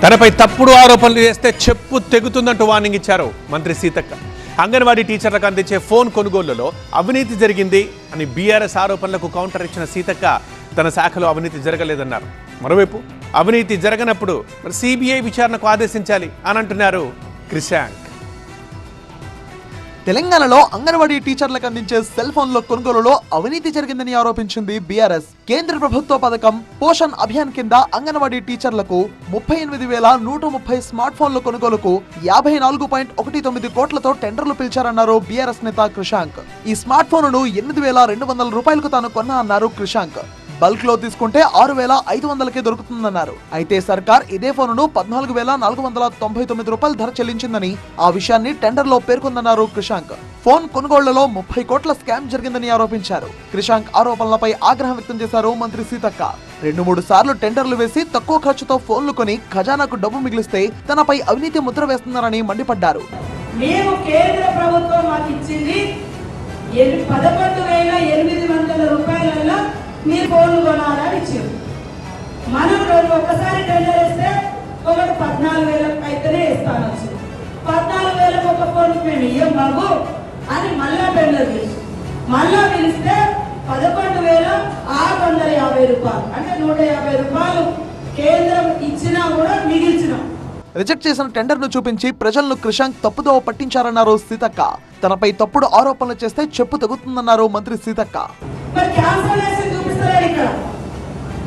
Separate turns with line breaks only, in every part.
తనపై తప్పుడు ఆరోపణలు చేస్తే చెప్పు తెగుతుందంటూ వార్నింగ్ ఇచ్చారు మంత్రి సీతక్క. అంగన్వాడీ టీచర్లకు అందించే ఫోన్ కొనుగోళ్లలో అవినీతి జరిగింది అని బీఆర్ఎస్ ఆరోపణలకు కౌంటర్ ఇచ్చిన సీతక్క తన శాఖలో అవినీతి జరగలేదన్నారు. మరోవైపు అవినీతి జరగనప్పుడు సిబిఐ విచారణకు ఆదేశించాలి అని అంటున్నారు క్రిషాంక్.
తెలంగాణలో అంగన్వాడీ టీచర్లకు అందించే సెల్ ఫోన్ల కొనుగోలులో అవినీతి జరిగిందని ఆరోపించింది బీఆర్ఎస్. కేంద్ర ప్రభుత్వ పథకం పోషణ్ అభియాన్ కింద అంగన్వాడీ టీచర్లకు 38,130 స్మార్ట్ ఫోన్ల కొనుగోలుకు 54.19 కోట్లతో టెండర్లు పిలిచారన్నారు బీఆర్ఎస్ నేత క్రిషాంక్. ఈ స్మార్ట్ ఫోన్ను 8,200 రూపాయలకు తాను కొన్నా అన్నారు క్రిషాంక్. బల్క్ లో తీసుకుంటే 6,500కే దొరుకుతుందన్నారు. అయితే సర్కార్ ఇదే ఫోన్ను 14,499 రూపాయల ధర చెల్లించిందని, ఆ విషయాన్ని టెండర్లో పేర్కొందన్నారు క్రిషాంక్. ఫోన్ కొనుగోళ్లలో 30 కోట్ల స్కామ్ జరిగిందని ఆరోపించారు. క్రిషాంక్ ఆరోపణలపై ఆగ్రహం వ్యక్తం చేశారు మంత్రి సీతక్క. 2-3 సార్లు టెండర్లు వేసి తక్కువ ఖర్చుతో ఫోన్లు కొని ఖజానాకు డబ్బు మిగిలిస్తే తనపై అవినీతి ముద్ర వేస్తున్నారని మండిపడ్డారు.
మేము కేంద్ర ప్రభుత్వం మాకు ఇచ్చింది 11,800 రూపాయల మీరు ఫోన్లు కొనాలని ఇచ్చారు. మనం ఒక్కసారి టెండర్ వేస్తే ఒకటి 14,000 అయితేనే ఇస్తాను. 14,000 ఒక ఫోన్ మేము ఇయ్యం బాబు అని మళ్ళా టెండర్ చేసి మళ్ళా పిలిస్తే 11,650 రూపాయలు, అంటే 150 రూపాయలు కేంద్రం ఇచ్చినా కూడా మిగిల్చినాం.
రిజెక్ట్ చేసిన టెండర్ ను చూపించి ప్రజలను క్రిషాంక్ తప్పుదోవ పట్టించారన్నారు సీతక్క. తనపై తప్పుడు ఆరోపణలు చేస్తే చెప్పు తెగుతుందన్నారు మంత్రి సీతక్క.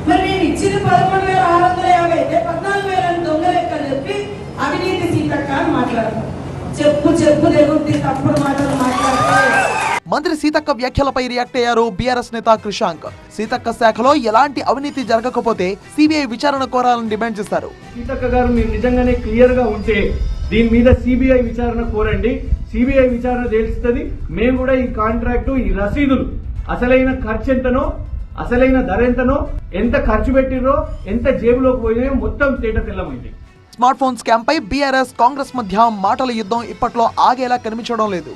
మరి నేను ఇచ్చిన 11,650 అయితే 14,000 దొంగ లెక్క చెప్పి అవినీతి సీతక్క అని మాట్లాడతారు. చెప్పు తెగుద్ది తప్పుడు మాటలు మాట్లాడతారు.
మంత్రి సీతక్క వ్యాఖ్యలపై రియాక్ట్ అయ్యారు బీఆర్ఎస్ నేత క్రిషాంక్. సీతక్క శాఖలో ఎలాంటి అవినీతి జరగకపోతే సిబిఐ విచారణ కోరాలని డిమాండ్ చేశారు.
సీతక్క గారు మీరు నిజంగానే క్లియర్ గా ఉంటే దీని మీద సిబిఐ విచారణ కోరండి. సిబిఐ విచారణ తెలుస్తుంది. మేము కూడా ఈ కాంట్రాక్టు, ఈ రసీదులు, అసలైన ఖర్చు ఎంతనో, అసలైన ధర ఎంతనో, ఎంత ఖర్చు పెట్టిరో, ఎంత జేబులోకి పోయినాయో మొత్తం తేట తెల్లమైంది.
స్మార్ట్ ఫోన్ స్కామ్ పై బీఆర్ఎస్ కాంగ్రెస్ మధ్య మాటల యుద్ధం ఇప్పట్లో ఆగేలా కనిపించడం లేదు.